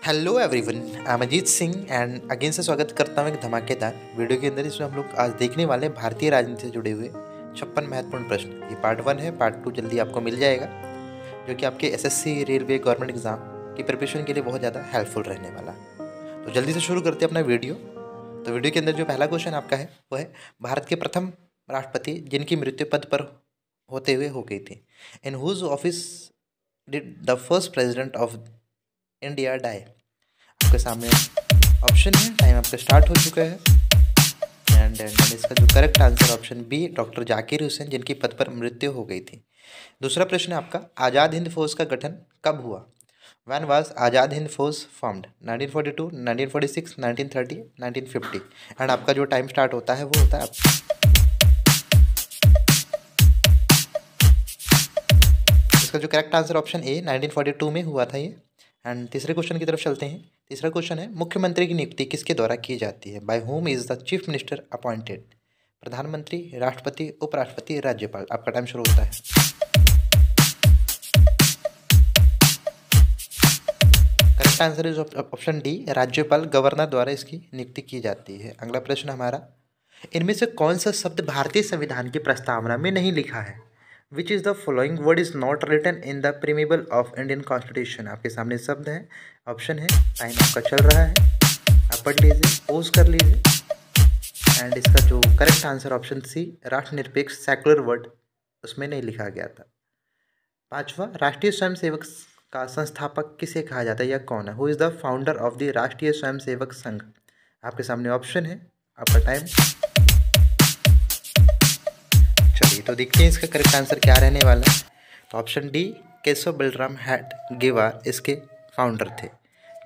Hello everyone, I am Ajit Singh and again से स्वागत करता हूँ एक धमाकेदार वीडियो के अंदर। इसमें हम लोग आज देखने वाले हैं भारतीय राजनीति से जुड़े हुए 56 महत्वपूर्ण प्रश्न। ये पार्ट 1 है, पार्ट 2 जल्दी आपको मिल जाएगा, जो कि आपके एसएससी, रेलवे, गवर्नमेंट एग्जाम की प्रिपरेशन के लिए बहुत ज़्यादा हेल्पफुल रहने वाला। तो जल्दी से शुरू करते हैं अपना वीडियो। तो वीडियो के अंदर जो पहला क्वेश्चन आपका है वो है, भारत के प्रथम राष्ट्रपति जिनकी मृत्यु पद पर होते हुए हो गई थी, in whose office did the first president of India die. आपके सामने ऑप्शन है, टाइम आपका स्टार्ट हो चुका है एंड इसका जो correct answer option B, doctor Zakir Hussain, जिनकी पद पर मृत्यु हो गई थी। दूसरा प्रश्न है आपका, आज़ाद हिंद फौज का गठन कब हुआ? व्हेन वाज आज़ाद हिंद फौज फॉर्म्ड? 1942, 1946, 1930, 1950। एंड आपका जो टाइम स्टार्ट होता है वो होता है इसका जो करेक्ट आंसर ऑप्शन ए, 1942 में हुआ था ये। एंड तीसरे क्वेश्चन की तरफ चलते हैं। तीसरा क्वेश्चन है, मुख्यमंत्री की नियुक्ति किसके द्वारा की जाती है? By whom is the chief minister appointed? प्रधानमंत्री, राष्ट्रपति, उपराष्ट्रपति, राज्यपाल। आपका टाइम शुरू होता है। Correct answer is option D, राज्यपाल, गवर्नर द्वारा इसकी नियुक्ति की जाती है। अगला प्रश्न हमारा, इनमें से कौन सा शब्द भारतीय संविधान की प्रस्तावना में नहीं लिखा है? Which is the following word is not written in the preamble of Indian constitution? आपके सामने शब्द है, ऑप्शन है, टाइम आपका चल रहा है, आप पढ़ लीजिए, पोज कर लीजिए। एंड इसका जो करेक्ट आंसर ऑप्शन सी, राष्ट्रनिरपेक्ष, सेकुलर वर्ड उसमें नहीं लिखा गया था। पांचवा, राष्ट्रीय स्वयंसेवक का संस्थापक किसे कहा जाता है या कौन है? Who is the founder of the राष्ट्रीय स्वयंसेवक संघ? आपके सामने ऑप्शन है, आपका टाइम। चलिए तो देखते हैं इसका करेक्ट आंसर क्या रहने वाला है। तो ऑप्शन डी, केशव बलराम हेडगेवार इसके फाउंडर थे।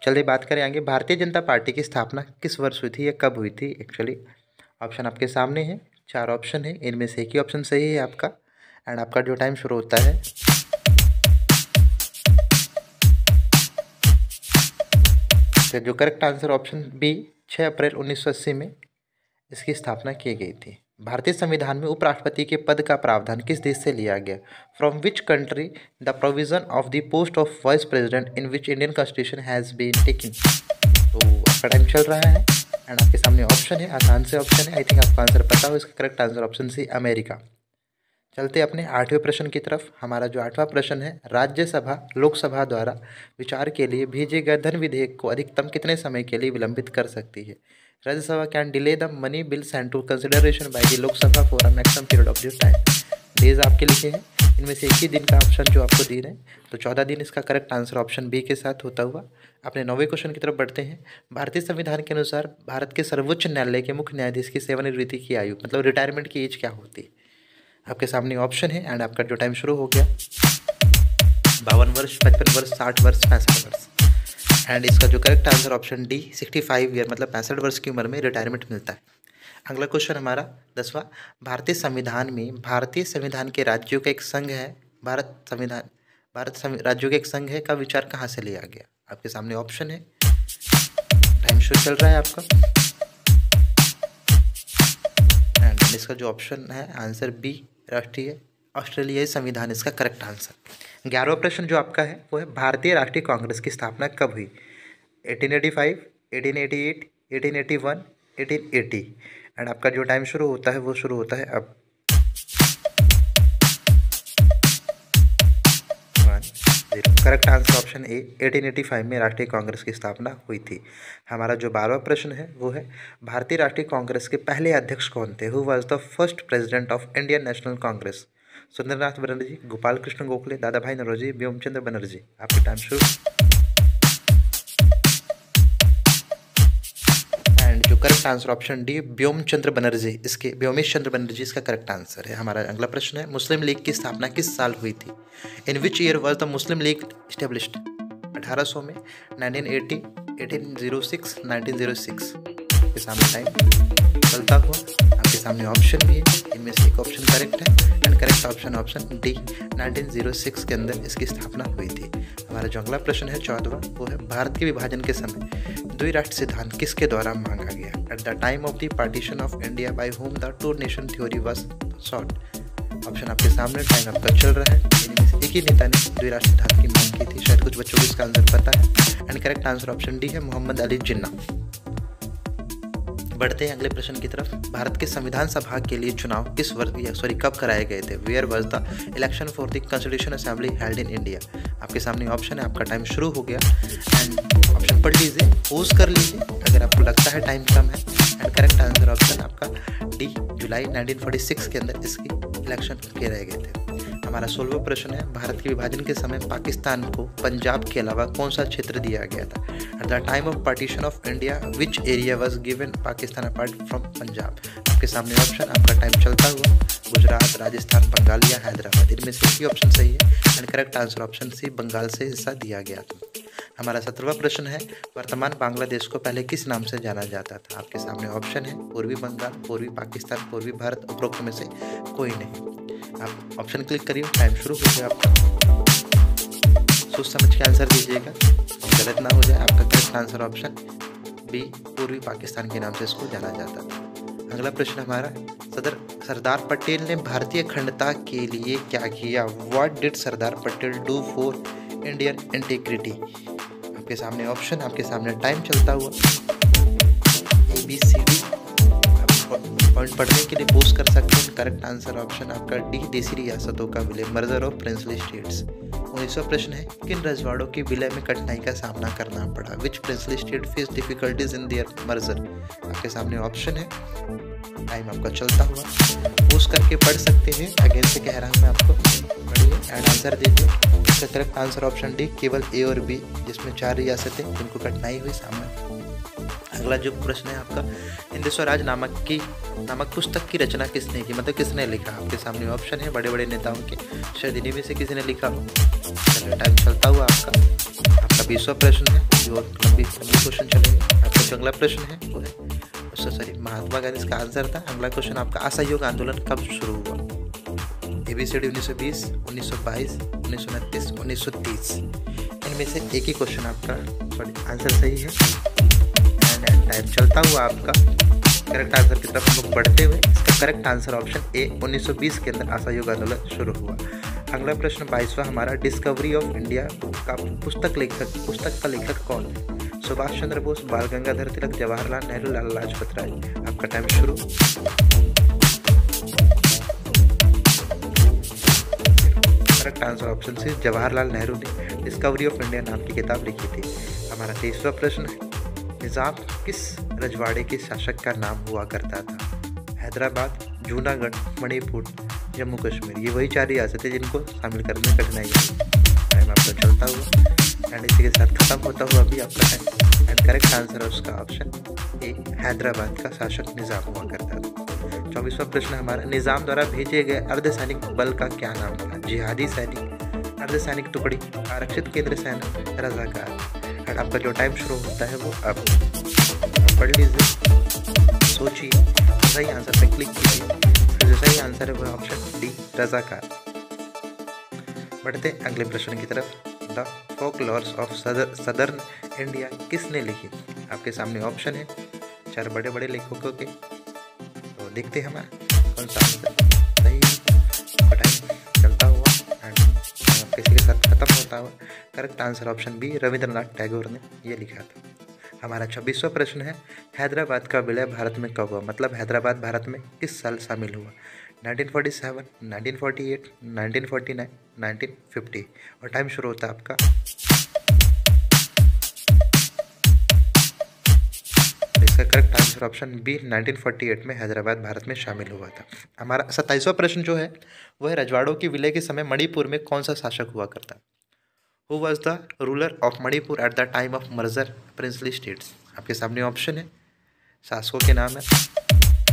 चलिए बात करें आगे, भारतीय जनता पार्टी की स्थापना किस वर्ष हुई थी या कब हुई थी? एक्चुअली ऑप्शन आपके सामने है, 4 ऑप्शन है, इनमें से एक ही ऑप्शन सही है आपका। एंड आपका जो टाइम शुरू होता है, तो जो करेक्ट आंसर ऑप्शन बी, 6 अप्रैल 1980 में इसकी स्थापना की गई थी। भारतीय संविधान में उपराष्ट्रपति के पद का प्रावधान किस देश से लिया गया? From which country the provision of the post of vice president in which Indian constitution has been taken? तो आपका टाइम चल रहा है एंड आपके सामने ऑप्शन है, आसान से ऑप्शन है, आई थिंक आपका आंसर पता हो। इसका correct answer option C, America. चलते अपने 8वें प्रश्न की तरफ। हमारा जो 8वां प्रश्न है, राज्यसभा लोकसभा द्वारा विचार के लिए भेजे गए धन विधेयक को अधिकतम कितने समय के लिए विलंबित कर सकती है? Rajya Sabha can delay the money bill send to consideration by the Lok Sabha for a maximum period of time. Days आपके लिखे हैं, इनमें से एक ही दिन का ऑप्शन जो आपको दे रहे हैं, तो 14 दिन इसका करेक्ट आंसर ऑप्शन बी के साथ होता हुआ। अपने 9वें क्वेश्चन की तरफ बढ़ते हैं। भारतीय संविधान के अनुसार भारत के सर्वोच्च न्यायालय के मुख्य न्यायाधीश की सेवानिवृत्ति की आयु, मतलब रिटायरमेंट की एज क्या होती है? आपके सामने ऑप्शन है एंड आपका जो टाइम शुरू हो गया, 52 वर्ष, 55 वर्ष, 60 वर्ष, 65 वर्ष। एंड इसका जो correct answer option D, 65 year, मतलब 65 वर्ष की उम्र में रिटायरमेंट मिलता है। अगला क्वेश्चन हमारा 10वां, भारतीय संविधान के राज्यों का एक संघ है, राज्यों का एक संघ है का विचार कहाँ से लिया गया? आपके सामने ऑप्शन है, टाइम शो चल रहा है आपका। एंड इसका जो ऑप्शन है आंसर बी, राष्ट्रीय ऑस्ट्रेलियाई संविधान इसका करेक्ट आंसर। 11वां प्रश्न जो आपका है वो है, भारतीय राष्ट्रीय कांग्रेस की स्थापना कब हुई? 1885, 1888, 1881, 1880। एंड आपका जो टाइम शुरू होता है वो शुरू होता है अब। 1, करेक्ट आंसर ऑप्शन ए, 1885 में राष्ट्रीय कांग्रेस की स्थापना हुई थी। हमारा जो 12वां प्रश्न है वो है, भारतीय राष्ट्रीय कांग्रेस के पहले अध्यक्ष कौन थे? Who was the first president of Indian national Congress? Sundarnath Banerjee, Gopal Krishna Gokhale, दादा भाई नौरोजी, व्योमचंद्र बनर्जी। आपके टाइम शुरू। एंड जो correct answer option D, Vyomchandra Banerjee, Womesh Chandra Banerjee इसका करेक्ट आंसर है। हमारा अगला प्रश्न है, मुस्लिम लीग की स्थापना किस साल हुई थी? In which year was the Muslim League established? 1800 में, 1980, 1806, 1906। आपके सामने टाइम चलता हुआ, आपके सामने ऑप्शन भी है, इनमें से एक ऑप्शन करेक्ट है एंड करेक्ट ऑप्शन डी, 1906 के अंदर इसकी स्थापना हुई थी। हमारा जो अगला प्रश्न है 14वां वो है, भारत के विभाजन के समय द्विराष्ट्र सिद्धांत किसके द्वारा मांगा गया? At the time of the partition of India by whom the two nation theory was sought? Option आपके सामने, टाइम आपका चल रहा है। इनमें से एक ही नेता ने द्विराष्ट्र सिद्धांत की मांग की थी। शायद कुछ बच्चों को इसका आंसर पता है। And correct answer option D है, मोहम्मद अली जिन्ना। बढ़ते हैं अगले प्रश्न की तरफ। भारत के संविधान सभा के लिए चुनाव कब कराए गए थे? Where was the election for the constitution assembly held in India? आपके सामने ऑप्शन है, आपका टाइम शुरू हो गया। एंड ऑप्शन पढ़ लीजिए, पोज कर लीजिए अगर आपको लगता है टाइम कम है। एंड करेक्ट आंसर ऑप्शन आपका डी, जुलाई 1946 के अंदर इसकी इलेक्शन किए गए थे। हमारा 16वां प्रश्न है, भारत के विभाजन के समय पाकिस्तान को पंजाब के अलावा कौन सा क्षेत्र दिया गया था? Eight the time of partition of India which area was given Pakistan apart from Punjab? आपके सामने ऑप्शन, आपका टाइम चलता हुआ, गुजरात, राजस्थान, बंगाल या हैदराबाद। इनमें से एक ही ऑप्शन सही है। And correct answer option C, Bengal से हिस्सा दिया गया था। हमारा 17वां प्रश्न है, वर्तमान बांग्लादेश को पहले किस नाम से जाना जाता था? आपके सामने ऑप्शन है, पूर्वी बंगाल, पूर्वी पाकिस्तान, पूर्वी भारत, उपरोक्त में से कोई नहीं। आप ऑप्शन क्लिक करिए, टाइम शुरू हो गया आपका। सोच समझ के आंसर दीजिएगा, गलत ना हो जाए। आपका करेक्ट आंसर ऑप्शन बी, पूर्वी पाकिस्तान के नाम से इसको जाना जाता था। अगला प्रश्न हमारा, सरदार पटेल ने भारतीय अखंडता के लिए क्या किया? What did Sardar Patel do for Indian integrity? आपके सामने ऑप्शन, आपके सामने टाइम चलता हुआ, ABCD। पॉइंट पढ़ने के लिए पोस्ट कर सकते हैं। करेक्ट आंसर ऑप्शन आपका डी, देसी रियासतों का विलय, मर्जर ऑफ प्रिंसली स्टेट्स। 19वां प्रश्न है, किन रजवाड़ों के विलय में कठिनाई का सामना करना पड़ा? Which princely state face difficulties in their merger? आपके सामने ऑप्शन है, टाइम आपका चलता हुआ, पोस्ट करके पढ़ सकते हैं। अगेन से कह रहा हूँ मैं आपको, पढ़िए एंड आंसर दीजिए। इसका करेक्ट आंसर ऑप्शन डी, केवल ए और बी, जिसमें 4 रियासतें जिनको कठिनाई हुई सामना। अगला जो प्रश्न है आपका, हिंद स्वराज नामक पुस्तक की रचना किसने की? मतलब किसने लिखा? आपके सामने ऑप्शन है, बड़े बड़े नेताओं के, शायद इन्हीं में से किसी ने लिखा हो। टाइम चलता हुआ आपका 20वां प्रश्न है, जो लंबी क्वेश्चन चलेंगे। आपका जो अगला प्रश्न है वो है, महात्मा गांधी इसका आंसर था। अगला क्वेश्चन आपका, असहयोग आंदोलन कब शुरू हुआ? ABCD 1920, 1922, 1929, 1930। इनमें से एक ही क्वेश्चन आपका आंसर सही है। टाइम चलता हुआ आपका करेक्ट आंसर की तरफ हम लोग बढ़ते हुए, इसका करेक्ट आंसर ऑप्शन ए, 1920 के अंदर असहयोग आंदोलन शुरू हुआ। अगला प्रश्न 22वां हमारा, डिस्कवरी ऑफ इंडिया का पुस्तक का लेखक कौन है? सुभाष चंद्र बोस, बाल गंगाधर तिलक, जवाहरलाल नेहरू, लाला लाजपत राय। आपका टाइम शुरू। Correct answer option C, Jawaharlal Nehru ने डिस्कवरी ऑफ इंडिया नाम की किताब लिखी थी। हमारा 23वां प्रश्न है, निज़ाम किस रजवाड़े के शासक का नाम हुआ करता था? हैदराबाद, जूनागढ़, मणिपुर, जम्मू कश्मीर। ये वही 4 रियासतें जिनको शामिल करने में कठिनाई हुई। टाइम आपका चलता हुआ एंड इसी के साथ खत्म होता हुआ अभी आपका टाइम। एंड करेक्ट आंसर है उसका ऑप्शन ए, हैदराबाद का शासक निज़ाम हुआ करता था। 24वां प्रश्न हमारा, निज़ाम द्वारा भेजे गए अर्धसैनिक बल का क्या नाम था? जिहादी सैनिक, अर्धसैनिक टुकड़ी, आरक्षित केंद्र सेना, रजाकार। एंड आपका जो टाइम शुरू होता है वो अब पढ़ लीजिए, सोचिए, सही आंसर पे क्लिक कीजिए। जो सही आंसर है वो ऑप्शन डी, रजाकार। बढ़ते अगले प्रश्न की तरफ। The folklores of southern India किसने लिखी? आपके सामने ऑप्शन है 4 बड़े बड़े लेखकों के, तो देखते हैं हमारा कौन सा आंसर सही है। टाइम चलता हुआ एंड किसी के साथ खत्म होता हुआ। Correct answer option B, Rabindranath Tagore ने ये लिखा था। हमारा 26वां प्रश्न है, हैदराबाद का विलय भारत में कब हुआ? मतलब हैदराबाद भारत में किस साल शामिल हुआ? 1947, 1948, 1949, 1950। और टाइम शुरू होता है आपका। इसका करेक्ट आंसर ऑप्शन बी, 1948 में हैदराबाद भारत में शामिल हुआ था। हमारा 27वां प्रश्न जो है वह है, रजवाड़ों के विलय के समय मणिपुर में कौन सा शासक हुआ करता? Who was the ruler of Manipur at the time of merger princely states? आपके सामने ऑप्शन है, शासकों के नाम है।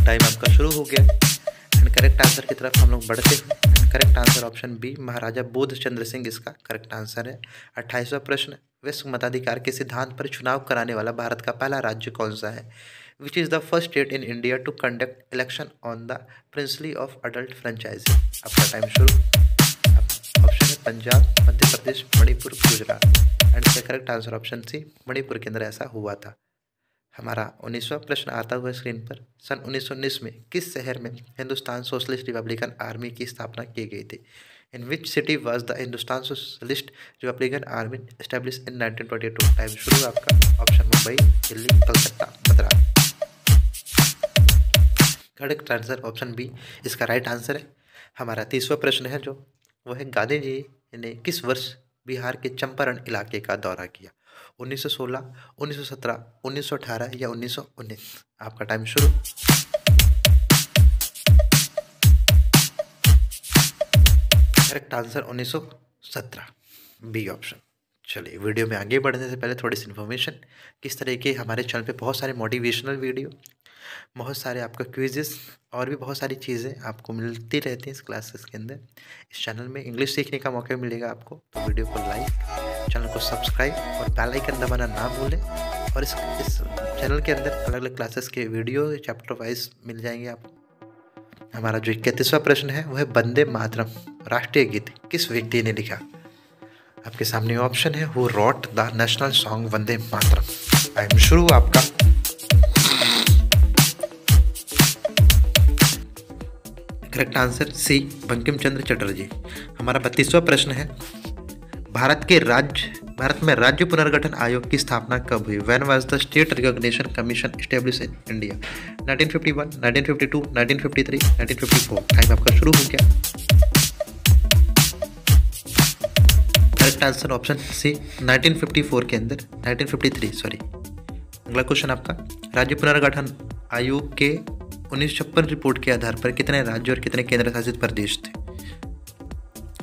टाइम आपका शुरू हो गया एंड करेक्ट आंसर की तरफ हम लोग बढ़ते हैं। And correct answer option B, Maharaja Bodh Chandra Singh इसका करेक्ट आंसर है। 28वां प्रश्न, विश्व मताधिकार के सिद्धांत पर चुनाव कराने वाला भारत का पहला राज्य कौन सा है? Which is the first state in India to conduct election on the princely of adult franchise? आपका टाइम शुरू। ऑप्शन है पंजाब, मध्य प्रदेश, मणिपुर, गुजरात। एंड इसका correct answer option C, Manipur के अंदर ऐसा हुआ था। हमारा 19वां प्रश्न आता हुआ स्क्रीन पर। सन 1919 में किस शहर में हिंदुस्तान सोशलिस्ट रिपब्लिकन आर्मी की स्थापना की गई थी? In which city was the Hindustan Socialist Republican Army establish in 1922? Time शुरू आपका। Option Mumbai, Delhi, Calcutta, Madras. Correct answer option B इसका राइट आंसर है। हमारा 30वां प्रश्न है जो वो है, गांधी जी ने किस वर्ष बिहार के चंपारण इलाके का दौरा किया? 1916, 1917, 1918 या 1919? आपका टाइम शुरू। Correct answer 1917, B option. चलिए, वीडियो में आगे बढ़ने से पहले थोड़ी सी इन्फॉर्मेशन। किस तरह के हमारे चैनल पे बहुत सारे मोटिवेशनल वीडियो, बहुत सारे आपका क्विजेस और भी बहुत सारी चीज़ें आपको मिलती रहती हैं इस क्लासेस के अंदर। इस चैनल में इंग्लिश सीखने का मौका मिलेगा आपको, तो वीडियो को लाइक, चैनल को सब्सक्राइब और बेल आइकन दबाना ना भूलें। और इस चैनल के अंदर अलग अलग क्लासेस के वीडियो चैप्टर वाइज मिल जाएंगे आपको। हमारा जो 31वां प्रश्न है वो है, वंदे मातरम राष्ट्रीय गीत किस व्यक्ति ने लिखा? आपके सामने ऑप्शन है, who rot the national song Vande Mataram? Time शुरू आपका। Correct answer C, Bankim Chandra Chatterjee. हमारा 32वां प्रश्न है, भारत में राज्य पुनर्गठन आयोग की स्थापना कब हुई? When was the state recognition commission establish in India? 1951, 1952, 1953, 1954? Time आपका शुरू हो गया। करेक्ट आंसर ऑप्शन सी, 1954 के अंदर, 1953 सॉरी। अगला क्वेश्चन आपका, राज्य पुनर्गठन आयोग के 1956 रिपोर्ट के आधार पर कितने राज्य और कितने केंद्र शासित प्रदेश थे?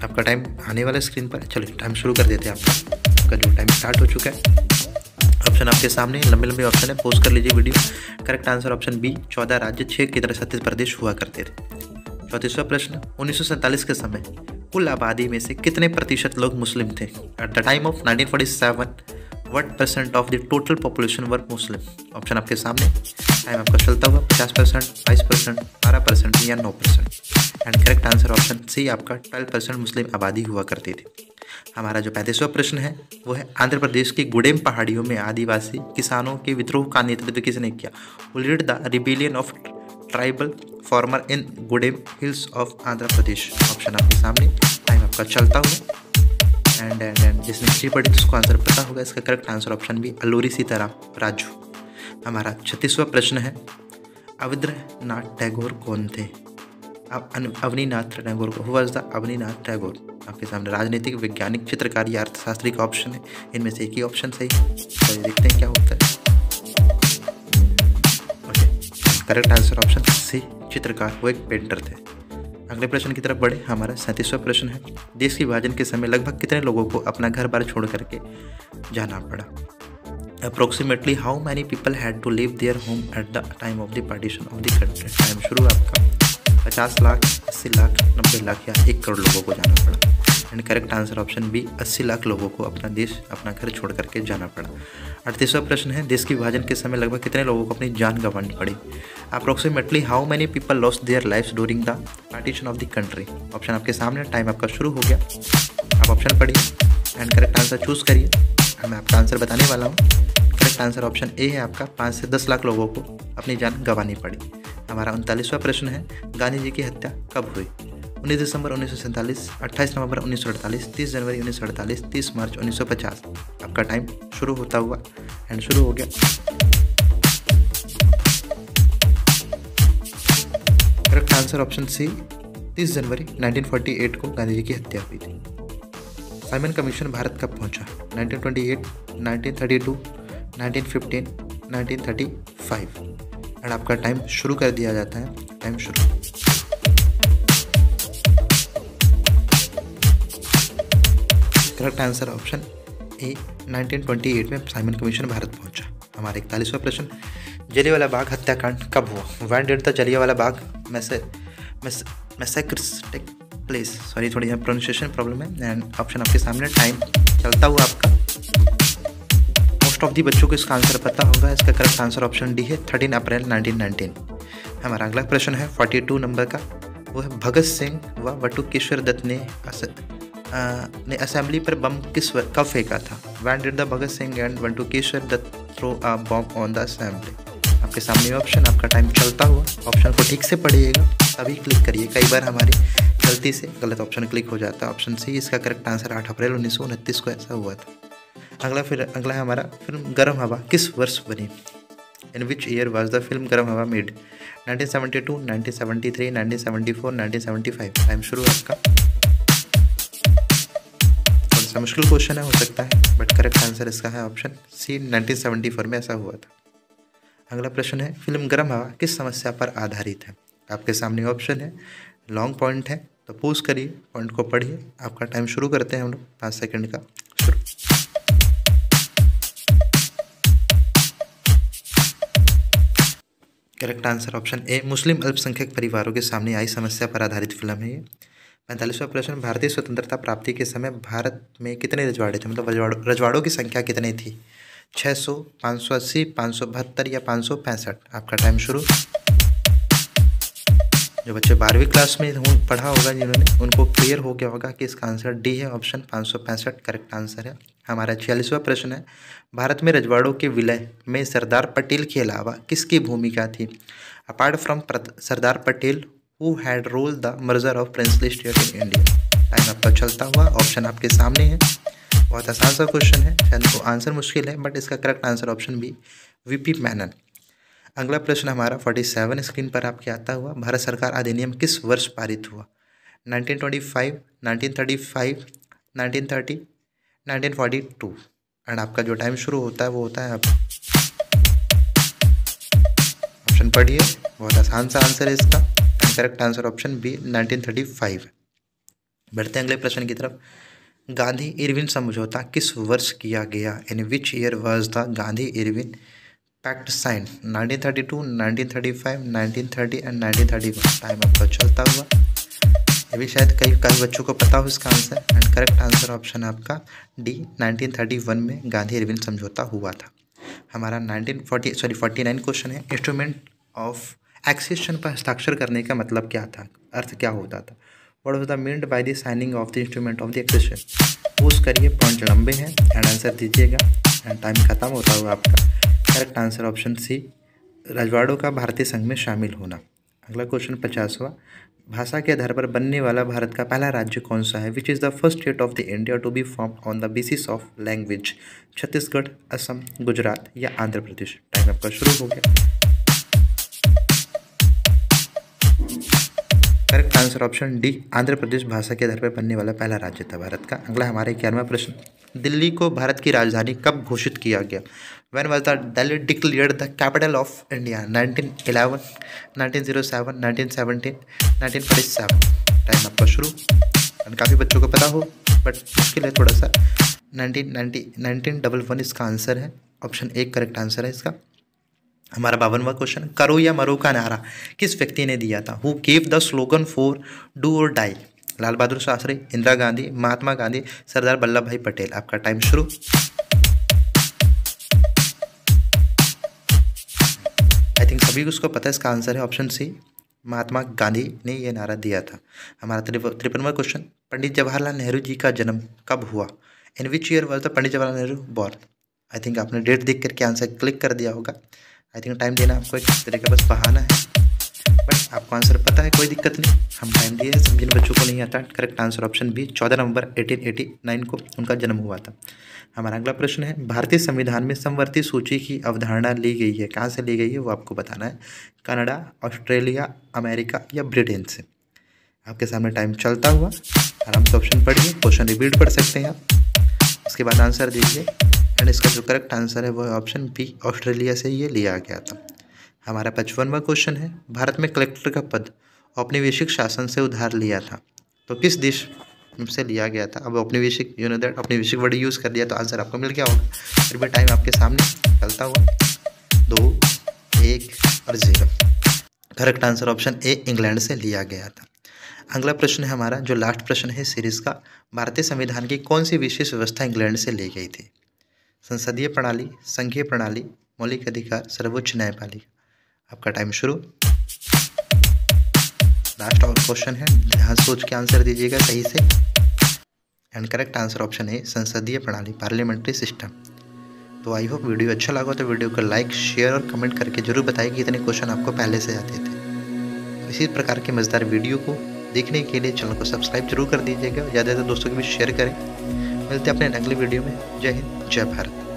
आपका टाइम आने वाला स्क्रीन पर। चलिए, टाइम शुरू कर देते हैं आपका जो टाइम स्टार्ट हो चुका है। ऑप्शन आपके सामने, लंबे लंबे ऑप्शन है, पोस्ट कर लीजिए video. Correct answer option B, 14 राज्य, 6 केंद्र शासित प्रदेश हुआ करते थे। 34वां प्रश्न, 1947 के समय कुल आबादी में से कितने प्रतिशत लोग मुस्लिम थे? Eight the time of 1947 what % of the total population were Muslim? Option आपके सामने, टाइम आपका चलता हुआ। 50%, 22%, 12% या 9%? And correct answer option C आपका, 12% मुस्लिम आबादी हुआ करती थी। हमारा जो 35वां प्रश्न है वो है, आंध्र प्रदेश की गुडेम पहाड़ियों में आदिवासी किसानों के विद्रोह का नेतृत्व किसने किया? Who lead the rebellion of tribal farmer in Gudem hills of Andhra Pradesh? Option आपके सामने, टाइम आपका चलता हुआ। एंड जिसने हिस्ट्री पढ़ी उसको आंसर पता होगा। इसका correct answer option B, Alluri Sitarama Raju. हमारा 36वां प्रश्न है, अविंद्रनाथ टैगोर कौन थे? Avaninath Tagore, who was the Avaninath Tagore? आपके सामने राजनीतिक, वैज्ञानिक, चित्रकार या अर्थशास्त्री का ऑप्शन है। इनमें से एक ही ऑप्शन सही है, तो देखते हैं क्या होता है। Okay, correct answer option C, चित्रकार, वो एक पेंटर थे। अगले प्रश्न की तरफ बढ़े। हमारा 37वां प्रश्न है, देश के विभाजन के समय लगभग कितने लोगों को अपना घर बार छोड़ करके जाना पड़ा? Approximately how many people had to leave their home at the time of the partition of the country? Time शुरू आपका। 50 लाख, 80 लाख, 90 लाख या 1 करोड़ लोगों को जाना पड़ा? And correct answer option B, 80 lakh लोगों को अपना घर छोड़ करके जाना पड़ा। 38वां प्रश्न है, देश के विभाजन के समय लगभग कितने लोगों को अपनी जान गंवानी पड़ी? Approximately how many people lost their lives during the partition of the country? Option आपके सामने, टाइम आपका शुरू हो गया। आप ऑप्शन पढ़िए एंड करेक्ट आंसर चूज करिए। मैं आपका आंसर बताने वाला हूँ। करेक्ट आंसर ऑप्शन ए है आपका, 5 से 10 लाख लोगों को अपनी जान गंवानी पड़ी। हमारा 39वां प्रश्न है, गांधी जी की हत्या कब हुई? 19 दिसंबर 1947, 28 नवंबर 1948, 30 जनवरी 1948, 30 मार्च 1950? आपका टाइम शुरू होता हुआ एंड शुरू हो गया। करेक्ट आंसर ऑप्शन सी, 30 जनवरी 1948 को गांधी जी की हत्या हुई थी। साइमन कमीशन भारत कब पहुंचा? 1928, 1932, 1915, 1935? एंड आपका टाइम शुरू कर दिया जाता है। टाइम शुरू। करेक्ट आंसर ऑप्शन ए, 1928 में साइमन कमीशन भारत पहुंचा। हमारा 41वां प्रश्न, जलियांवाला बाग हत्याकांड कब हुआ? When did the Jallianwala Bagh massacres take place? Sorry, थोड़ी यहाँ प्रोनाउंसिएशन प्रॉब्लम है। एंड ऑप्शन आपके सामने, टाइम चलता हुआ आपका। मोस्ट ऑफ दी बच्चों को इसका आंसर पता होगा। इसका करेक्ट आंसर ऑप्शन डी है, 13 अप्रैल 1919। हमारा अगला प्रश्न है 42 नंबर का, वो है, भगत सिंह व बटुकेश्वर दत्त ने ने असेंबली पर बम कब फेंका था? When did the Bhagat Singh and Batukeshwar Dutt throw a bomb on the assembly? आपके सामने ऑप्शन, आपका टाइम चलता हुआ। ऑप्शन को ठीक से पढ़िएगा तभी क्लिक करिए, कई बार हमारी गलती से गलत ऑप्शन क्लिक हो जाता है। ऑप्शन सी इसका करेक्ट आंसर 8 अप्रैल 1929 को ऐसा हुआ था। अगला है हमारा, फिल्म गर्म हवा किस वर्ष बनी? In which year was the film Garm Hava made? 1972, 1973, 1974, 1975। Time शुरू आपका। थोड़ा सा मुश्किल क्वेश्चन है, हो सकता है, बट करेक्ट आंसर इसका है ऑप्शन सी, 1974 में ऐसा हुआ था। अगला प्रश्न है, फिल्म गर्म हवा किस समस्या पर आधारित है? आपके सामने ऑप्शन है, लॉन्ग पॉइंट है तो पोज करिए, पॉइंट को पढ़िए। आपका टाइम शुरू करते हैं हम लोग 5 सेकंड का, शुरू। करेक्ट आंसर ऑप्शन ए, मुस्लिम अल्पसंख्यक परिवारों के सामने आई समस्या पर आधारित फिल्म है ये। 45वां प्रश्न, भारतीय स्वतंत्रता प्राप्ति के समय भारत में कितने रजवाड़े थे? मतलब रजवाड़ों की संख्या कितनी थी? 600, 580, 572 या 565? आपका टाइम शुरू। जो बच्चे 12वीं क्लास में पढ़ा होगा जिन्होंने, उनको क्लियर हो गया होगा कि इसका आंसर डी है, ऑप्शन 565 करेक्ट आंसर है। हमारा 46वां प्रश्न है, भारत में रजवाड़ों के विलय में सरदार पटेल के अलावा किसकी भूमिका थी? Apart from Sardar Patel, who had rule the merger of princely state in India? Time आपका चलता हुआ, ऑप्शन आपके सामने है। बहुत आसान सा क्वेश्चन है, शायद आंसर मुश्किल है, बट इसका correct answer option B, VP Menon. अगला प्रश्न हमारा 47 स्क्रीन पर आपके आता हुआ, भारत सरकार अधिनियम किस वर्ष पारित हुआ? 1925, 1935, 1930, 1942? एंड आपका जो टाइम शुरू होता है वो होता है, आप ऑप्शन पढ़िए। बहुत आसान सा आंसर है इसका, करेक्ट आंसर ऑप्शन बी, 1935। बढ़ते हैं अगले प्रश्न की तरफ। गांधी इरविन समझौता किस वर्ष किया गया? In which year was the Gandhi Irwin pact sign? 1932, 1935, 1930 and 1931? Time आपका चलता हुआ, ये भी शायद कई बच्चों को पता हो इसका answer. And correct answer option आपका डी, 1931 में गांधी इरविन समझौता हुआ था। हमारा 49 क्वेश्चन है, इंस्ट्रूमेंट ऑफ एक्सेशन पर हस्ताक्षर करने का मतलब क्या था, अर्थ क्या होता था? What was the meant by the signing of the instrument of the accession? Pause करिए, पॉइंट लंबे हैं एंड आंसर दीजिएगा। एंड टाइम खत्म होता हुआ आपका। करेक्ट आंसर ऑप्शन सी, रजवाड़ों का भारतीय संघ में शामिल होना। अगला क्वेश्चन 50वां, भाषा के आधार पर बनने वाला भारत का पहला राज्य कौन सा है? Which is the first state of the India to be formed on the basis of language? Chhattisgarh, Assam, Gujarat या आंध्र प्रदेश? टाइम आपका शुरू हो गया। Correct answer option D, Andhra Pradesh भाषा के आधार पर बनने वाला पहला राज्य था भारत का। अगला हमारे 11वां प्रश्न, दिल्ली को भारत की राजधानी कब घोषित किया गया? When was the Delhi declared the capital of India? 1911, 1907, 1917, 1947? Time आपका शुरू। काफ़ी बच्चों को पता हो बट मुश्किल है थोड़ा सा। 1911 इसका आंसर है, ऑप्शन ए करेक्ट आंसर है इसका। हमारा 52वां क्वेश्चन, करो या मरो का नारा किस व्यक्ति ने दिया था? Who gave the slogan for do और डाई? लाल बहादुर शास्त्री, इंदिरा गांधी, महात्मा गांधी, सरदार वल्लभ भाई पटेल? आपका टाइम शुरू। आई थिंक सभी को उसको पता है, इसका आंसर है ऑप्शन सी, महात्मा गांधी ने यह नारा दिया था। हमारा 53वां क्वेश्चन, पंडित जवाहरलाल नेहरू जी का जन्म कब हुआ? In which year was the Pandit Jawaharlal Nehru born? I think आपने डेट देख करके आंसर क्लिक कर दिया होगा। आई थिंक टाइम देना आपको एक तरह का बस बहाना है, बट आपको आंसर पता है, कोई दिक्कत नहीं, हम टाइम दिए हैं। जिन बच्चों को नहीं आता, करेक्ट आंसर ऑप्शन बी, 14 नवंबर 1889 को उनका जन्म हुआ था। हमारा अगला प्रश्न है, भारतीय संविधान में समवर्ती सूची की अवधारणा ली गई है, कहाँ से ली गई है वो आपको बताना है। कनाडा, ऑस्ट्रेलिया, अमेरिका या ब्रिटेन से? आपके सामने टाइम चलता हुआ, आराम से ऑप्शन पढ़िए, क्वेश्चन रिपीट पढ़ सकते हैं आप, उसके बाद आंसर दीजिए। एंड इसका जो करेक्ट आंसर है वो है ऑप्शन बी, ऑस्ट्रेलिया से ये लिया गया था। हमारा 55वां क्वेश्चन है, भारत में कलेक्टर का पद औपनिवेशिक शासन से उधार लिया था, तो किस देश से लिया गया था? अब औपनिवेशिक, यू नो दैट, औपनिवेशिक वर्ड यूज़ कर दिया तो आंसर आपको मिल गया होगा। फिर भी टाइम आपके सामने चलता हुआ, 2, 1 और 0। Correct answer option A, England से लिया गया था। अगला प्रश्न है हमारा जो लास्ट प्रश्न है सीरीज़ का, भारतीय संविधान की कौन सी विशेष व्यवस्था इंग्लैंड से ली गई थी? संसदीय प्रणाली, संघीय प्रणाली, मौलिक अधिकार, सर्वोच्च न्यायपालिका? आपका टाइम शुरू। लास्ट और क्वेश्चन है, यहाँ सोच के आंसर दीजिएगा सही से। एंड करेक्ट आंसर ऑप्शन है संसदीय प्रणाली, पार्लियामेंट्री सिस्टम। तो आई होप वीडियो अच्छा लगा तो वीडियो को लाइक, शेयर और कमेंट करके जरूर बताइए कि इतने क्वेश्चन आपको पहले से आते थे। इसी प्रकार के मज़ेदार वीडियो को देखने के लिए चैनल को सब्सक्राइब जरूर कर दीजिएगा, ज़्यादा से ज़्यादा दोस्तों के बीच शेयर करें। मिलते हैं अपने अगले वीडियो में। जय हिंद, जय भारत।